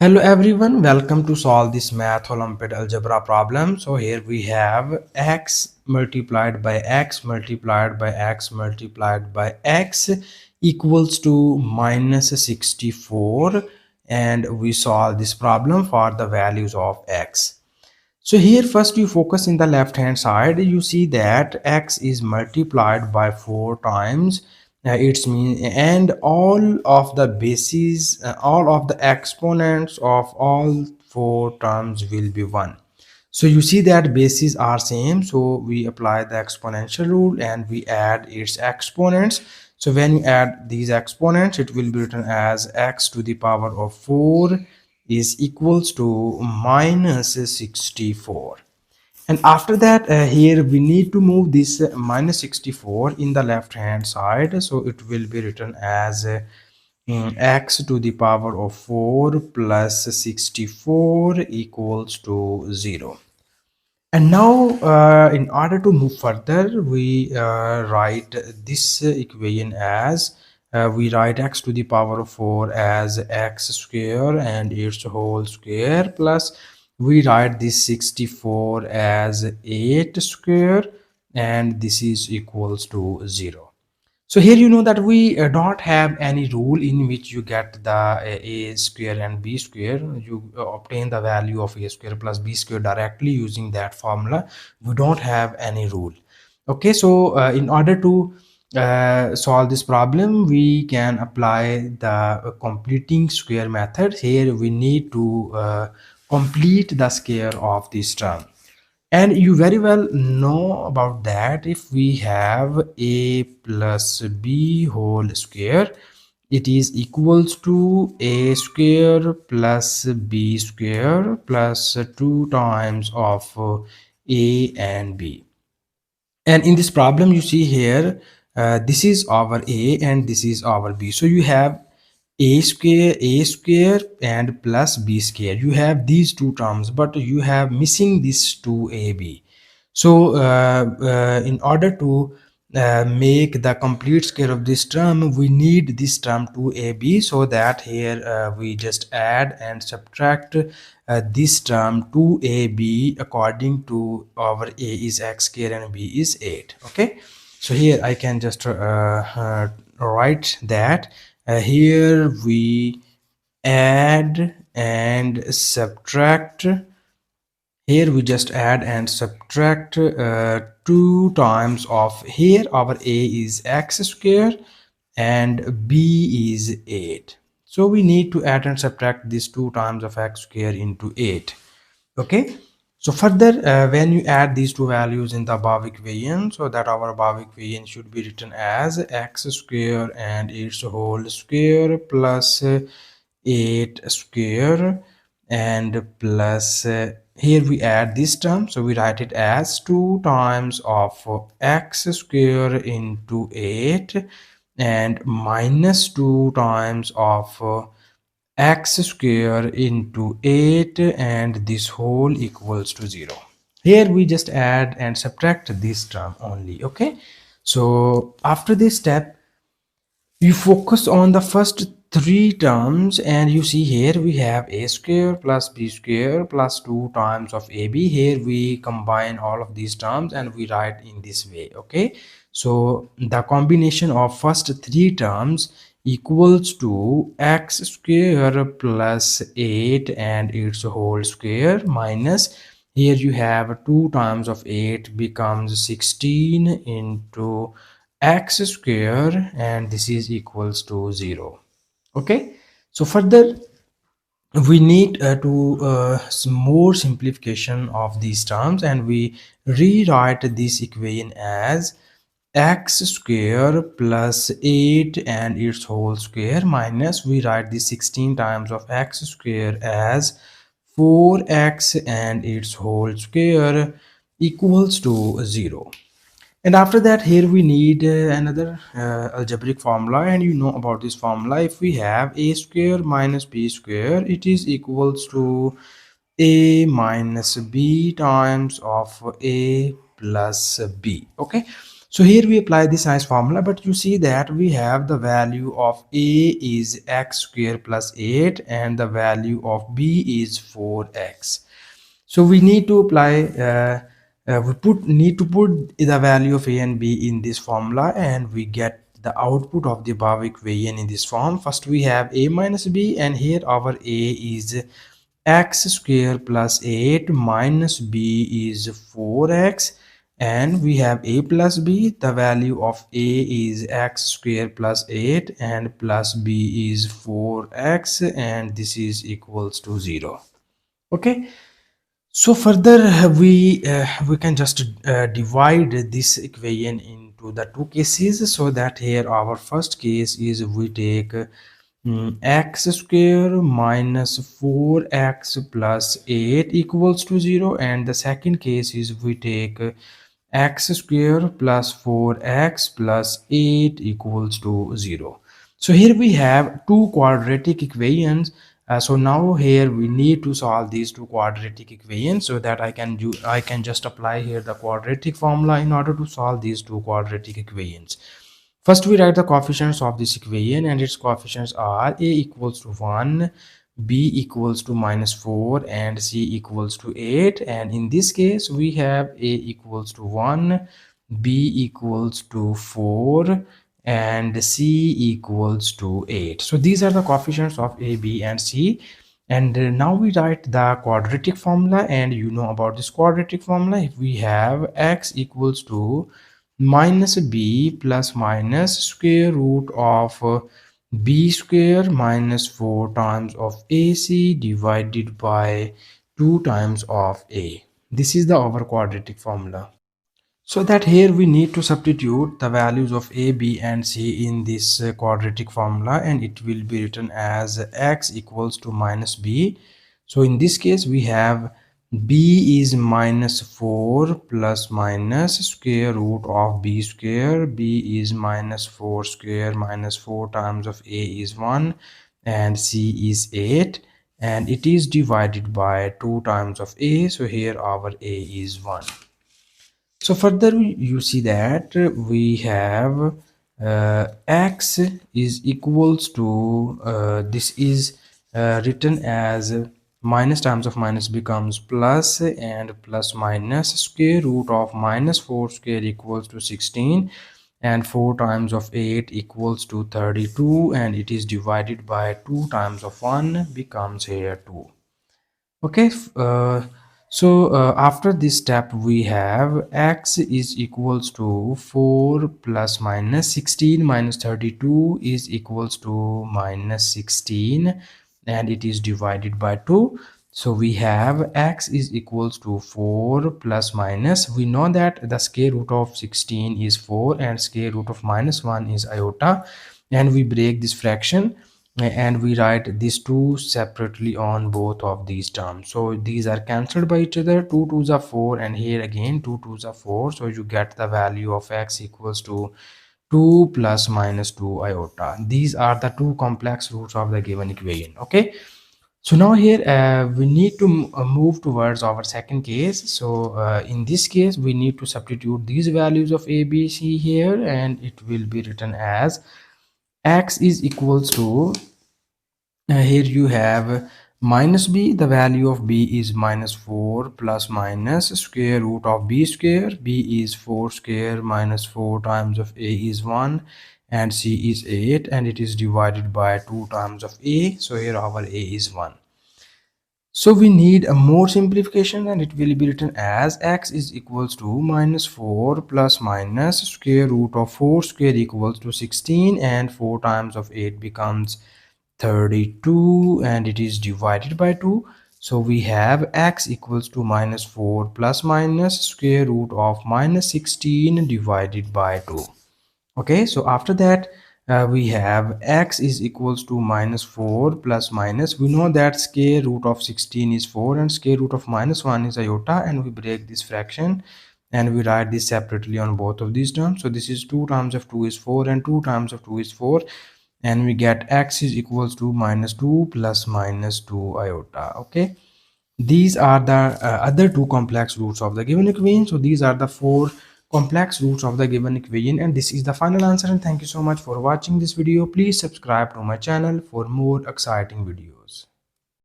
Hello everyone, welcome to solve this math Olympiad algebra problem. So here we have x multiplied by x multiplied by x multiplied by x equals to minus 64, and we solve this problem for the values of x. So here first you focus in the left hand side, you see that x is multiplied by 4 times. It's mean, and all of the bases, all of the exponents of all 4 terms will be 1. So you see that bases are same, so we apply the exponential rule and we add its exponents. So when you add these exponents, it will be written as x to the power of 4 is equals to minus 64. And after that, here we need to move this minus 64 in the left hand side, so it will be written as x to the power of 4 plus 64 equals to 0. And now in order to move further, we write this equation as we write x to the power of 4 as x square and its whole square, plus we write this 64 as 8 square, and this is equals to 0. So here you know that we don't have any rule in which you get the a square and b square. You obtain the value of a square plus b square directly using that formula. We don't have any rule. Okay, so in order to solve this problem, we can apply the completing square method. Here we need to complete the square of this term, and you very well know about that. If we have a plus b whole square, it is equals to a square plus b square plus 2 times of a and b. And in this problem you see here, this is our a and this is our b. So you have a square and plus b square. You have these two terms, but you have missing this 2ab. So in order to make the complete square of this term, we need this term 2ab, so that here we just add and subtract this term 2ab according to our a is x square and b is 8. Okay, so here I can just write that here we add and subtract. Here we just add and subtract 2 times of, here our a is x square and b is 8. So we need to add and subtract this 2 times of x square into 8. Okay, so further when you add these two values in the above equation, so that our above equation should be written as x square and its whole square plus 8 square and plus here we add this term, so we write it as 2 times of x square into 8 and minus 2 times of x square into 8, and this whole equals to 0. Here we just add and subtract this term only. Okay, so after this step you focus on the first 3 terms, and you see here we have a square plus b square plus 2 times of ab. Here we combine all of these terms and we write in this way. Okay, so the combination of first 3 terms equals to x square plus 8 and its whole square minus, here you have 2 times of 8 becomes 16 into x square, and this is equals to 0. Okay, so further we need to some more simplification of these terms, and we rewrite this equation as x square plus 8 and its whole square minus, we write the 16 times of x square as 4x and its whole square equals to 0. And after that, here we need another algebraic formula, and you know about this formula. If we have a square minus b square, it is equals to a minus b times of a plus b. Okay, So here we apply this nice formula, but you see that we have the value of a is x square plus 8 and the value of b is 4x. So we need to apply need to put the value of a and b in this formula, and we get the output of the above equation in this form. First we have a minus b, and here our a is x square plus 8 minus b is 4x, and we have a plus b. The value of a is x square plus 8 and plus b is 4x, and this is equals to 0. Okay, so further we can just divide this equation into the two cases, so that here our first case is we take x square minus 4x plus 8 equals to 0, and the second case is we take x square plus 4x plus 8 equals to 0. So here we have two quadratic equations. So now here we need to solve these two quadratic equations, so that I can just apply here the quadratic formula in order to solve these two quadratic equations. First we write the coefficients of this equation, and its coefficients are a equals to 1, b equals to minus 4, and c equals to 8. And in this case we have a equals to 1, b equals to 4, and c equals to 8. So these are the coefficients of a, b, and c. And now we write the quadratic formula, and you know about this quadratic formula. If we have x equals to minus b plus minus square root of b square minus 4 times of ac divided by 2 times of a. This is the our quadratic formula. So that here we need to substitute the values of a, b, and c in this quadratic formula, and it will be written as x equals to minus b. So in this case we have b is minus 4 plus minus square root of b square. B is minus 4 square minus 4 times of a is 1, and c is 8, and it is divided by 2 times of a. So here our a is 1. So further you see that we have x is equals to this is written as minus times of minus becomes plus, and plus minus square root of minus 4 square equals to 16, and 4 times of 8 equals to 32, and it is divided by 2 times of 1 becomes here 2. Okay, after this step we have x is equals to 4 plus minus 16 minus 32 is equals to minus 16, and it is divided by 2. So we have x is equals to 4 plus minus, we know that the square root of 16 is 4 and square root of minus 1 is iota, and we break this fraction and we write these two separately on both of these terms. So these are cancelled by each other. 2 2s are 4, and here again 2 2s are 4. So you get the value of x equals to 2 plus minus 2 iota. These are the two complex roots of the given equation. Okay, so now here we need to move towards our second case. So in this case we need to substitute these values of a, b, c here, and it will be written as x is equals to here you have minus b. The value of b is minus 4 plus minus square root of b square. B is 4 square minus 4 times of a is 1, and c is 8, and it is divided by 2 times of a. So here our a is 1. So we need a more simplification, and it will be written as x is equals to minus 4 plus minus square root of 4 square equals to 16, and 4 times of 8 becomes 32, and it is divided by 2. So we have x equals to minus 4 plus minus square root of minus 16 divided by 2. Okay, so after that we have x is equals to minus 4 plus minus, we know that square root of 16 is 4 and square root of minus 1 is iota, and we break this fraction and we write this separately on both of these terms. So this is 2 times of 2 is 4, and 2 times of 2 is 4, and we get x is equals to minus 2 plus minus 2 iota. Okay, these are the other two complex roots of the given equation. So these are the four complex roots of the given equation, and this is the final answer. And thank you so much for watching this video. Please subscribe to my channel for more exciting videos.